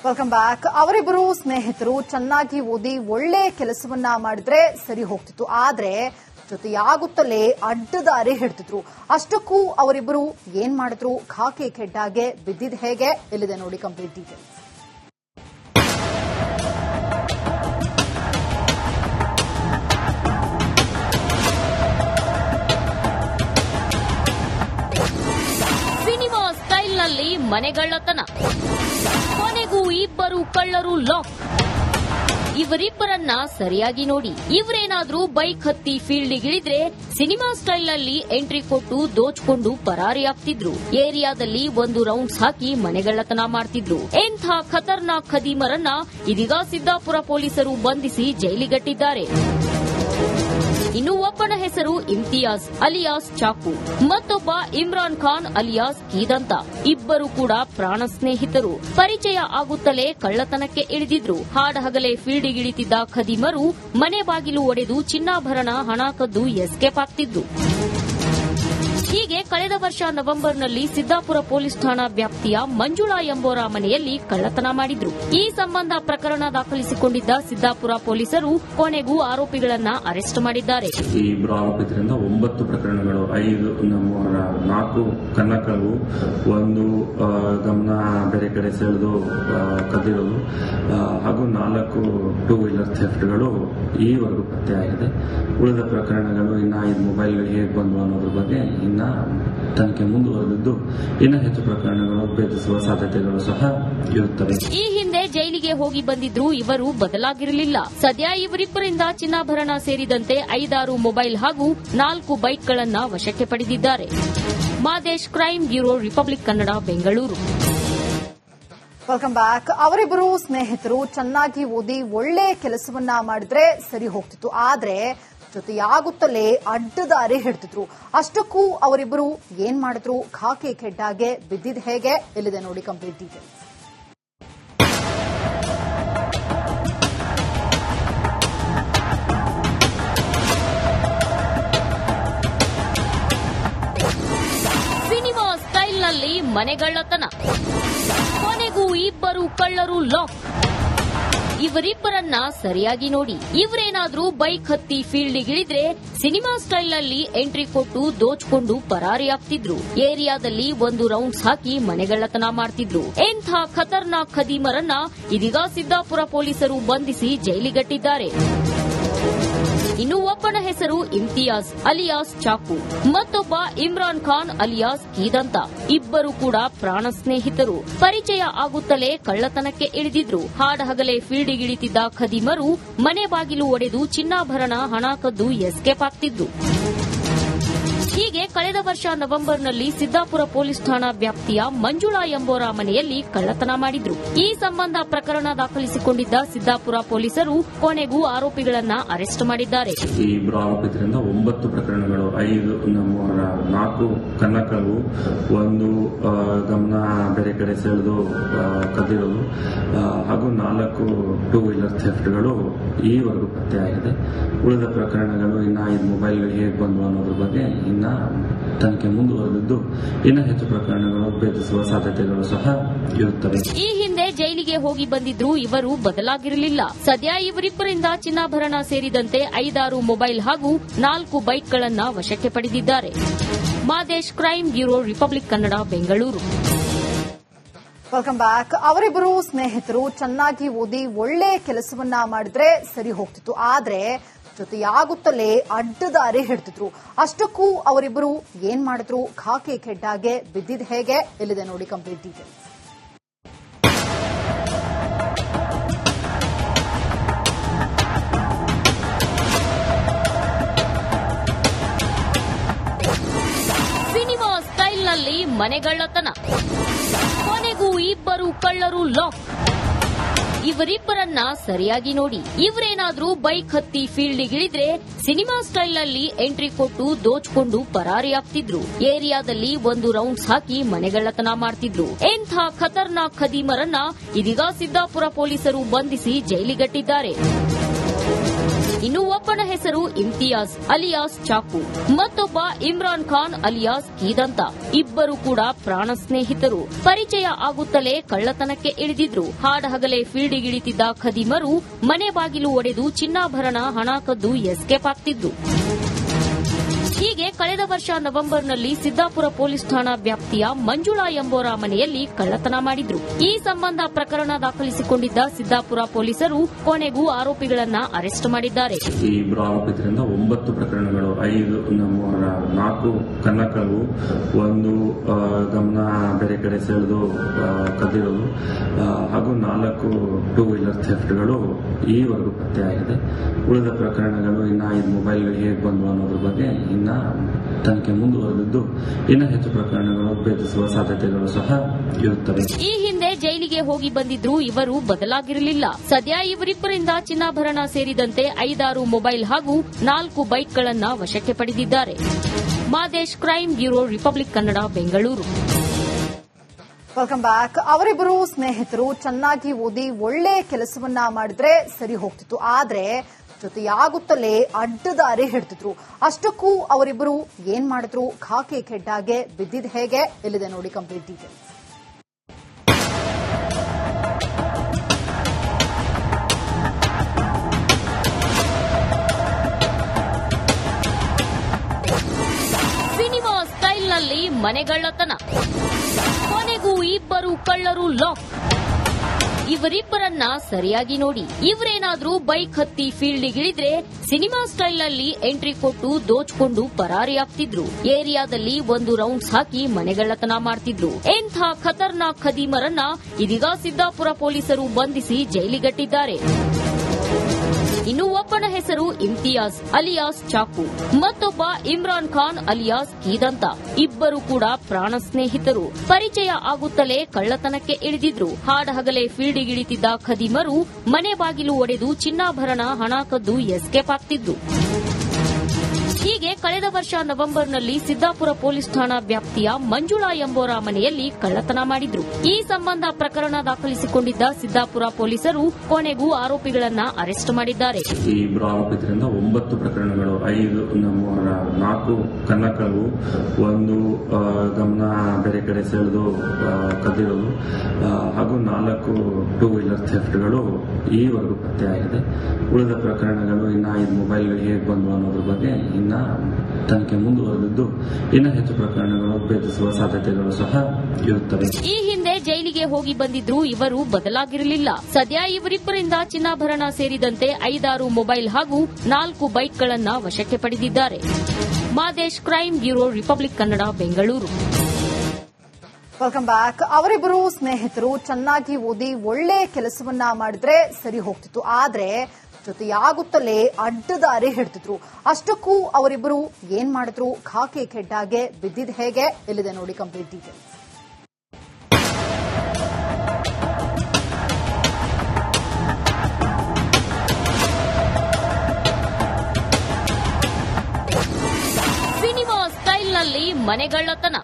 Welcome back. ಅವರಿಬ್ಬರು ಸ್ನೇಹಿತರು ಚೆನ್ನಾಗಿ ಓದಿ ಒಳ್ಳೆ ಕೆಲಸವನ್ನ ಮಾಡಿದ್ರೆ ಸರಿ ಹೋಗ್ತಿತ್ತು. ಆದ್ರೆ ಜೊತೆಯಾಗುತ್ತಲೇ ಅಡ್ಡದಾರಿ ಹಿಡ್ತಿದ್ರು. ಅಷ್ಟಕ್ಕೂ ಅವರಿಬ್ಬರು ಏನ್ ಮಾಡಿದ್ರು? ಖಾಕಿ ಖೆಡ್ಡಾಗೆ ಬಿದ್ದಿದ್ ಹೇಗೆ? ಇಲ್ಲಿದೆ ನೋಡಿ ಕಂಪ್ಲೀಟ್ ಡೀಟೇಲ್ಸ್. ಸಿನಿಮಾ ಸ್ಟೈಲ್ನಲ್ಲಿ ಮನೆಗಳ್ಳತನ, ಕೊನೆಗೂ ಇಬ್ಬರು ಕಳ್ಳರು ಲಾಕ್. ಇವರಿಬ್ಬರನ್ನ ಸರಿಯಾಗಿ ನೋಡಿ. ಇವರೇನಾದ್ರೂ ಬೈಕ್ ಹತ್ತಿ ಫೀಲ್ಡ್ಗಿಳಿದ್ರೆ ಸಿನಿಮಾ ಸ್ಟೈಲ್ನಲ್ಲಿ ಎಂಟ್ರಿ ಕೊಟ್ಟು ದೋಚ್ಕೊಂಡು ಪರಾರಿಯಾಗ್ತಿದ್ರು. ಏರಿಯಾದಲ್ಲಿ ಒಂದು ರೌಂಡ್ಸ್ ಹಾಕಿ ಮನೆಗಳ್ಳತನ ಮಾಡ್ತಿದ್ರು. ಎಂಥ ಖತರ್ನಾಕ್ ಖದೀಮರನ್ನ ಇದೀಗ ಸಿದ್ದಾಪುರ ಪೊಲೀಸರು ಬಂಧಿಸಿ ಜೈಲಿಗಟ್ಟಿದ್ದಾರೆ. ಇನ್ನು ಒಬ್ಬನ ಹೆಸರು ಇಮ್ತಿಯಾಜ್ ಅಲಿಯಾಸ್ ಚಾಕು, ಮತ್ತೊಬ್ಬ ಇಮ್ರಾನ್ ಖಾನ್ ಅಲಿಯಾಸ್ ಕೀದಂತ. ಇಬ್ಬರು ಕೂಡ ಪ್ರಾಣ ಸ್ನೇಹಿತರು. ಪರಿಚಯ ಆಗುತ್ತಲೇ ಕಳ್ಳತನಕ್ಕೆ ಇಳಿದಿದ್ರು. ಹಾಡಹಗಲೇ ಫೀಲ್ಡ್ಗಿಳಿತಿದ್ದ ಖದೀಮರು ಮನೆ ಬಾಗಿಲು ಒಡೆದು ಚಿನ್ನಾಭರಣ, ಹಣ ಕದ್ದು ಎಸ್ಕೇಪ್ ಆಗ್ತಿದ್ರು. ಹೀಗೆ ಕಳೆದ ವರ್ಷ ನವೆಂಬರ್ನಲ್ಲಿ ಸಿದ್ದಾಪುರ ಪೊಲೀಸ್ ಠಾಣಾ ವ್ಯಾಪ್ತಿಯ ಮಂಜುಳಾ ಎಂಬೋರ ಮನೆಯಲ್ಲಿ ಕಳ್ಳತನ ಮಾಡಿದ್ರು. ಈ ಸಂಬಂಧ ಪ್ರಕರಣ ದಾಖಲಿಸಿಕೊಂಡಿದ್ದ ಸಿದ್ದಾಪುರ ಪೊಲೀಸರು ಕೊನೆಗೂ ಆರೋಪಿಗಳನ್ನ ಅರೆಸ್ಟ್ ಮಾಡಿದ್ದಾರೆ. ಈ ಇಬ್ಬರು ಆರೋಪಿತರಿಂದ 9 ಪ್ರಕರಣಗಳು, 4 ಕನ್ನಕವು, 1 ಗಮನ ಬೇರೆ ಕಡೆ ಸೆಳೆದು ಕದ್ದಿರೋದು ಹಾಗೂ 4 ಟೂ ವೀಲರ್ ಥೆಫ್ಟ್ಗಳು ಈವರೆಗೂ ಪತ್ತೆಯಾಗಿದೆ. ಉಳಿದ ಪ್ರಕರಣಗಳು ಇನ್ನ 5 ಮೊಬೈಲ್ಗಳು ಹೇಗೆ ಬಂದವು ಅನ್ನೋದ್ರ ಬಗ್ಗೆ ಇನ್ನ ತನಿಖೆ ಮುಂದುವರೆದಿದ್ದು ಇನ್ನು ಹೆಚ್ಚು ಪ್ರಕರಣಗಳು ಭೇದಿಸುವ ಸಾಧ್ಯತೆಗಳು ಸಹ ಇರುತ್ತವೆ. ಈ ಹಿಂದೆ ಜೈಲಿಗೆ ಹೋಗಿ ಬಂದಿದ್ರು ಇವರು ಬದಲಾಗಿರಲಿಲ್ಲ. ಸದ್ಯ ಇವರಿಬ್ಬರಿಂದ ಚಿನ್ನಾಭರಣ ಸೇರಿದಂತೆ 5-6 ಮೊಬೈಲ್ ಹಾಗೂ 4 ಬೈಕ್ಗಳನ್ನ ವಶಕ್ಕೆ ಪಡೆದಿದ್ದಾರೆ. Madesh, crime bureau, republic Kannada, Bengaluru. Welcome back. ಅವರಿಬ್ಬರು ಸ್ನೇಹಿತರು ಚೆನ್ನಾಗಿ ಓದಿ ಒಳ್ಳೆ ಕೆಲಸವನ್ನ ಮಾಡಿದ್ರೆ ಸರಿ ಹೋಗ್ತಿತ್ತು. ಆದ್ರೆ ಜೊತೆಯಾಗುತ್ತಲೇ ಅಡ್ಡದಾರಿ ಹಿಡ್ತಿದ್ರು. ಅಷ್ಟಕ್ಕೂ ಅವರಿಬ್ಬರು ಏನ್ ಮಾಡಿದ್ರು? ಖಾಕಿ ಖೆಡ್ಡಾಗೆ ಬಿದ್ದಿದ್ ಹೇಗೆ? ಇಲ್ಲಿದೆ ನೋಡಿ ಕಂಪ್ಲೀಟ್ ಡೀಟೇಲ್ಸ್. ಸಿನಿಮಾ ಸ್ಟೈಲ್ನಲ್ಲಿ ಮನೆಗಳ್ಳತನ, ಕೊನೆಗೂ ಇಬ್ಬರು ಕಳ್ಳರು ಲಾಕ್. ಇವರಿಬ್ಬರನ್ನ ಸರಿಯಾಗಿ ನೋಡಿ. ಇವರೇನಾದ್ರೂ ಬೈಕ್ ಹತ್ತಿ ಫೀಲ್ಡ್ಗಿಳಿದ್ರೆ ಸಿನಿಮಾ ಸ್ಟೈಲ್ನಲ್ಲಿ ಎಂಟ್ರಿ ಕೊಟ್ಟು ದೋಚ್ಕೊಂಡು ಪರಾರಿಯಾಗ್ತಿದ್ರು. ಏರಿಯಾದಲ್ಲಿ ಒಂದು ರೌಂಡ್ಸ್ ಹಾಕಿ ಮನೆಗಳ್ಳತನ ಮಾಡ್ತಿದ್ರು. ಎಂಥ ಖತರ್ನಾಕ್ ಖದೀಮರನ್ನ ಇದೀಗ ಸಿದ್ದಾಪುರ ಪೊಲೀಸರು ಬಂಧಿಸಿ ಜೈಲಿಗಟ್ಟಿದ್ದಾರೆ. ಇನ್ನು ಒಬ್ಬನ ಹೆಸರು ಇಮ್ತಿಯಾಜ್ ಅಲಿಯಾಸ್ ಚಾಕು, ಮತ್ತೊಬ್ಬ ಇಮ್ರಾನ್ ಖಾನ್ ಅಲಿಯಾಸ್ ಕೀದಂತ. ಇಬ್ಬರು ಕೂಡ ಪ್ರಾಣ ಸ್ನೇಹಿತರು. ಪರಿಚಯ ಆಗುತ್ತಲೇ ಕಳ್ಳತನಕ್ಕೆ ಇಳಿದಿದ್ರು. ಹಾಡಹಗಲೇ ಫೀಲ್ಡ್ಗಿಳಿತಿದ್ದ ಖದೀಮರು ಮನೆ ಬಾಗಿಲು ಒಡೆದು ಚಿನ್ನಾಭರಣ, ಹಣ ಕದ್ದು ಎಸ್ಕೇಪ್ ಆಗ್ತಿದ್ರು. ಹೀಗೆ ಕಳೆದ ವರ್ಷ ನವೆಂಬರ್ನಲ್ಲಿ ಸಿದ್ದಾಪುರ ಪೊಲೀಸ್ ಠಾಣಾ ವ್ಯಾಪ್ತಿಯ ಮಂಜುಳಾ ಎಂಬೋರ ಮನೆಯಲ್ಲಿ ಕಳ್ಳತನ ಮಾಡಿದ್ರು. ಈ ಸಂಬಂಧ ಪ್ರಕರಣ ದಾಖಲಿಸಿಕೊಂಡಿದ್ದ ಸಿದ್ದಾಪುರ ಪೊಲೀಸರು ಕೊನೆಗೂ ಆರೋಪಿಗಳನ್ನ ಅರೆಸ್ಟ್ ಮಾಡಿದ್ದಾರೆ. ಈ ಇಬ್ಬರು ಆರೋಪಿತರಿಂದ 9 ಪ್ರಕರಣಗಳು, 4 ಕನ್ನಕವು, 1 ಗಮನ ಬೇರೆ ಕಡೆ ಸೆಳೆದು ಕದ್ದಿರೋದು ಹಾಗೂ 4 ಟೂ ವೀಲರ್ ಥೆಫ್ಟ್ಗಳು ಈವರೆಗೂ ಪತ್ತೆಯಾಗಿದೆ. ಉಳಿದ ಪ್ರಕರಣಗಳು ಇನ್ನ 5 ಮೊಬೈಲ್ಗಳು ಹೇಗೆ ಬಂದವು ಅನ್ನೋದ್ರ ಬಗ್ಗೆ ಇನ್ನ ತನಿಖೆ ಮುಂದುವರೆದಿದ್ದು ಇನ್ನು ಹೆಚ್ಚು ಪ್ರಕರಣಗಳು ಭೇದಿಸುವ ಸಾಧ್ಯತೆಗಳು ಸಹ ಇರುತ್ತವೆ. ಈ ಹಿಂದೆ ಜೈಲಿಗೆ ಹೋಗಿ ಬಂದಿದ್ರು ಇವರು ಬದಲಾಗಿರಲಿಲ್ಲ. ಸದ್ಯ ಇವರಿಬ್ಬರಿಂದ ಚಿನ್ನಾಭರಣ ಸೇರಿದಂತೆ 5-6 ಮೊಬೈಲ್ ಹಾಗೂ 4 ಬೈಕ್ಗಳನ್ನ ವಶಕ್ಕೆ ಪಡೆದಿದ್ದಾರೆ. Madesh, crime bureau, republic Kannada, Bengaluru. Welcome back. ಅವರಿಬ್ಬರು ಸ್ನೇಹಿತರು ಚೆನ್ನಾಗಿ ಓದಿ ಒಳ್ಳೆ ಕೆಲಸವನ್ನ ಮಾಡಿದ್ರೆ ಸರಿ ಹೋಗ್ತಿತ್ತು. ಆದ್ರೆ ಜೊತೆಯಾಗುತ್ತಲೇ ಅಡ್ಡದಾರಿ ಹಿಡ್ತಿದ್ರು. ಅಷ್ಟಕ್ಕೂ ಅವರಿಬ್ಬರು ಏನ್ ಮಾಡಿದ್ರು? ಖಾಕಿ ಖೆಡ್ಡಾಗೆ ಬಿದ್ದಿದ್ ಹೇಗೆ? ಇಲ್ಲಿದೆ ನೋಡಿ ಕಂಪ್ಲೀಟ್ ಡೀಟೇಲ್ಸ್. ಸಿನಿಮಾ ಸ್ಟೈಲ್ನಲ್ಲಿ ಮನೆಗಳ್ಳತನ, ಕೊನೆಗೂ ಇಬ್ಬರು ಕಳ್ಳರು ಲಾಕ್. ಇವರಿಬ್ಬರನ್ನ ಸರಿಯಾಗಿ ನೋಡಿ. ಇವರೇನಾದ್ರೂ ಬೈಕ್ ಹತ್ತಿ ಫೀಲ್ಡ್ಗಿಳಿದ್ರೆ ಸಿನಿಮಾ ಸ್ಟೈಲ್ನಲ್ಲಿ ಎಂಟ್ರಿ ಕೊಟ್ಟು ದೋಚ್ಕೊಂಡು ಪರಾರಿಯಾಗ್ತಿದ್ರು. ಏರಿಯಾದಲ್ಲಿ ಒಂದು ರೌಂಡ್ಸ್ ಹಾಕಿ ಮನೆಗಳ್ಳತನ ಮಾಡ್ತಿದ್ರು. ಎಂಥ ಖತರ್ನಾಕ್ ಖದೀಮರನ್ನ ಇದೀಗ ಸಿದ್ದಾಪುರ ಪೊಲೀಸರು ಬಂಧಿಸಿ ಜೈಲಿಗಟ್ಟಿದ್ದಾರೆ. ಇನ್ನು ಒಬ್ಬನ ಹೆಸರು ಇಮ್ತಿಯಾಜ್ ಅಲಿಯಾಸ್ ಚಾಕು, ಮತ್ತೊಬ್ಬ ಇಮ್ರಾನ್ ಖಾನ್ ಅಲಿಯಾಸ್ ಕೀದಂತ. ಇಬ್ಬರು ಕೂಡ ಪ್ರಾಣ ಸ್ನೇಹಿತರು. ಪರಿಚಯ ಆಗುತ್ತಲೇ ಕಳ್ಳತನಕ್ಕೆ ಇಳಿದಿದ್ರು. ಹಾಡಹಗಲೇ ಫೀಲ್ಡಿಗಿಳಿತಿದ್ದ ಖದೀಮರು ಮನೆ ಬಾಗಿಲು ಒಡೆದು ಚಿನ್ನಾಭರಣ, ಹಣ ಕದ್ದು ಎಸ್ಕೇಪ್ ಆಗ್ತಿದ್ರು. ಹೀಗೆ ಕಳೆದ ವರ್ಷ ನವೆಂಬರ್ನಲ್ಲಿ ಸಿದ್ದಾಪುರ ಪೊಲೀಸ್ ಠಾಣಾ ವ್ಯಾಪ್ತಿಯ ಮಂಜುಳಾ ಎಂಬೋರ ಮನೆಯಲ್ಲಿ ಕಳ್ಳತನ ಮಾಡಿದ್ರು. ಈ ಸಂಬಂಧ ಪ್ರಕರಣ ದಾಖಲಿಸಿಕೊಂಡಿದ್ದ ಸಿದ್ದಾಪುರ ಪೊಲೀಸರು ಕೊನೆಗೂ ಆರೋಪಿಗಳನ್ನ ಅರೆಸ್ಟ್ ಮಾಡಿದ್ದಾರೆ. ಈ ಇಬ್ಬರು ಆರೋಪಿತರಿಂದ 9 ಪ್ರಕರಣಗಳು, 4 ಕನ್ನಕಳವು, 1 ಗಮನ ಬೇರೆ ಕಡೆ ಸೆಳೆದು ಕದ್ದಿರೋದು ಹಾಗೂ 4 ಟೂ ವೀಲರ್ ಥೆಫ್ಟ್ಗಳು ಈವರೆಗೂ ಪತ್ತೆಯಾಗಿದೆ. ಉಳಿದ ಪ್ರಕರಣಗಳು ಇನ್ನ 5 ಮೊಬೈಲ್ಗಳು ಹೇಗೆ ಬಂದವು ಅನ್ನೋದ್ರ ಬಗ್ಗೆ ಇನ್ನ ತನಿಖೆ ಮುಂದುವರೆದಿದ್ದು ಇನ್ನೂ ಹೆಚ್ಚು ಪ್ರಕರಣಗಳು ಭೇದಿಸುವ ಸಾಧ್ಯತೆಗಳು ಸಹ ಇರುತ್ತವೆ. ಈ ಹಿಂದೆ ಜೈಲಿಗೆ ಹೋಗಿ ಬಂದಿದ್ರು ಇವರು ಬದಲಾಗಿರಲಿಲ್ಲ. ಸದ್ಯ ಇವರಿಬ್ಬರಿಂದ ಚಿನ್ನಾಭರಣ ಸೇರಿದಂತೆ 5-6 ಮೊಬೈಲ್ ಹಾಗೂ 4 ಬೈಕ್ಗಳನ್ನ ವಶಕ್ಕೆ ಪಡೆದಿದ್ದಾರೆ. Madesh, crime bureau, republic Kannada, Bengaluru. Welcome back. ಅವರಿಬ್ಬರು ಸ್ನೇಹಿತರು ಚೆನ್ನಾಗಿ ಓದಿ ಒಳ್ಳೆ ಕೆಲಸವನ್ನ ಮಾಡಿದ್ರೆ ಸರಿ ಹೋಗ್ತಿತ್ತು. ಆದ್ರೆ ಜೊತೆಯಾಗುತ್ತಲೇ ಅಡ್ಡದಾರಿ ಹಿಡ್ತಿದ್ರು. ಅಷ್ಟಕ್ಕೂ ಅವರಿಬ್ಬರು ಏನ್ ಮಾಡಿದ್ರು? ಖಾಕಿ ಖೆಡ್ಡಾಗೆ ಬಿದ್ದಿದ್ ಹೇಗೆ? ಎಲ್ಲಿದೆ ನೋಡಿ ಕಂಪ್ಲೀಟ್ ಡೀಟೇಲ್ಸ್. ಸಿನಿಮಾ ಸ್ಟೈಲ್ನಲ್ಲಿ ಮನೆಗಳ್ಳತನ. ಕೊನೆಗೂ ಇಬ್ಬರು ಕಳ್ಳರು ಲಾಕ್. ಇವರಿಬ್ಬರನ್ನ ಸರಿಯಾಗಿ ನೋಡಿ. ಇವರೇನಾದ್ರೂ ಬೈಕ್ ಹತ್ತಿ ಫೀಲ್ಡಿಗಿಳಿದ್ರೆ ಸಿನಿಮಾ ಸ್ಟೈಲ್ನಲ್ಲಿ ಎಂಟ್ರಿ ಕೊಟ್ಟು ದೋಚ್ಕೊಂಡು ಪರಾರಿಯಾಗ್ತಿದ್ರು. ಏರಿಯಾದಲ್ಲಿ 1 ರೌಂಡ್ಸ್ ಹಾಕಿ ಮನೆಗಳ್ಳತನ ಮಾಡ್ತಿದ್ರು. ಎಂಥ ಖತರ್ನಾಕ್ ಖದೀಮರನ್ನ ಇದೀಗ ಸಿದ್ದಾಪುರ ಪೊಲೀಸರು ಬಂಧಿಸಿ ಜೈಲಿಗಟ್ಟಿದ್ದಾರೆ. ಇನ್ನು ಒಬ್ಬನ ಹೆಸರು ಇಮ್ತಿಯಾಜ್ ಅಲಿಯಾಸ್ ಚಾಕು, ಮತ್ತೊಬ್ಬ ಇಮ್ರಾನ್ ಖಾನ್ ಅಲಿಯಾಸ್ ಕೀದಂತ. ಇಬ್ಬರು ಕೂಡ ಪ್ರಾಣ ಸ್ನೇಹಿತರು. ಪರಿಚಯ ಆಗುತ್ತಲೇ ಕಳ್ಳತನಕ್ಕೆ ಇಳಿದಿದ್ರು. ಹಾಡಹಗಲೇ ಫೀಲ್ಡಿಗಿಳಿತಿದ್ದ ಖದೀಮರು ಮನೆ ಬಾಗಿಲು ಒಡೆದು ಚಿನ್ನಾಭರಣ, ಹಣ ಕದ್ದು ಎಸ್ಕೇಪ್ ಆಗ್ತಿದ್ರು. ಹೀಗೆ ಕಳೆದ ವರ್ಷ ನವೆಂಬರ್ನಲ್ಲಿ ಸಿದ್ದಾಪುರ ಪೊಲೀಸ್ ಠಾಣಾ ವ್ಯಾಪ್ತಿಯ ಮಂಜುಳಾ ಎಂಬೋರ ಮನೆಯಲ್ಲಿ ಕಳ್ಳತನ ಮಾಡಿದ್ರು. ಈ ಸಂಬಂಧ ಪ್ರಕರಣ ದಾಖಲಿಸಿಕೊಂಡಿದ್ದ ಸಿದ್ದಾಪುರ ಪೊಲೀಸರು ಕೊನೆಗೂ ಆರೋಪಿಗಳನ್ನ ಅರೆಸ್ಟ್ ಮಾಡಿದ್ದಾರೆ. ಈ ಇಬ್ಬರು ಆರೋಪಿತರಿಂದ 9 ಪ್ರಕರಣಗಳು, 4 ಕನ್ನಕಳವು, 1 ಗಮನ ಬೇರೆ ಕಡೆ ಸೆಳೆದು ಕದ್ದಿರೋದು ಹಾಗೂ 4 ಟೂ ವೀಲರ್ ಥೆಫ್ಟ್ಗಳು ಈವರೆಗೂ ಪತ್ತೆಯಾಗಿದೆ. ಉಳಿದ ಪ್ರಕರಣಗಳು ಇನ್ನ 5 ಮೊಬೈಲ್ಗಳು ಹೇಗೆ ಬಂದವು ಅನ್ನೋದ್ರ ಬಗ್ಗೆ ಇನ್ನ ತನಿಖೆ ಮುಂದುವರೆದಿದ್ದು ಇನ್ನೂ ಹೆಚ್ಚು ಪ್ರಕರಣಗಳು ಭೇದಿಸುವ ಸಾಧ್ಯತೆಗಳು ಸಹ ಇರುತ್ತವೆ. ಈ ಹಿಂದೆ ಜೈಲಿಗೆ ಹೋಗಿ ಬಂದಿದ್ರು ಇವರು ಬದಲಾಗಿರಲಿಲ್ಲ. ಸದ್ಯ ಇವರಿಬ್ಬರಿಂದ ಚಿನ್ನಾಭರಣ ಸೇರಿದಂತೆ 5-6 ಮೊಬೈಲ್ ಹಾಗೂ 4 ಬೈಕ್ಗಳನ್ನ ವಶಕ್ಕೆ ಪಡೆದಿದ್ದಾರೆ. Madesh, crime bureau, republic Kannada, Bengaluru. Welcome back. ಅವರಿಬ್ಬರು ಸ್ನೇಹಿತರು ಚೆನ್ನಾಗಿ ಓದಿ ಒಳ್ಳೆ ಕೆಲಸವನ್ನ ಮಾಡಿದ್ರೆ ಸರಿ ಹೋಗ್ತಿತ್ತು. ಆದ್ರೆ ಜೊತೆಯಾಗುತ್ತಲೇ ಅಡ್ಡದಾರಿ ಹಿಡ್ತಿದ್ರು. ಅಷ್ಟಕ್ಕೂ ಅವರಿಬ್ಬರು ಏನ್ ಮಾಡಿದ್ರು? ಖಾಕಿ ಖೆಡ್ಡಾಗೆ ಬಿದ್ದಿದ್ ಹೇಗೆ? ಎಲ್ಲಿದೆ ನೋಡಿ ಕಂಪ್ಲೀಟ್ ಡೀಟೇಲ್ಸ್. ಸಿನಿಮಾ ಸ್ಟೈಲ್ನಲ್ಲಿ ಮನೆಗಳ್ಳತನ.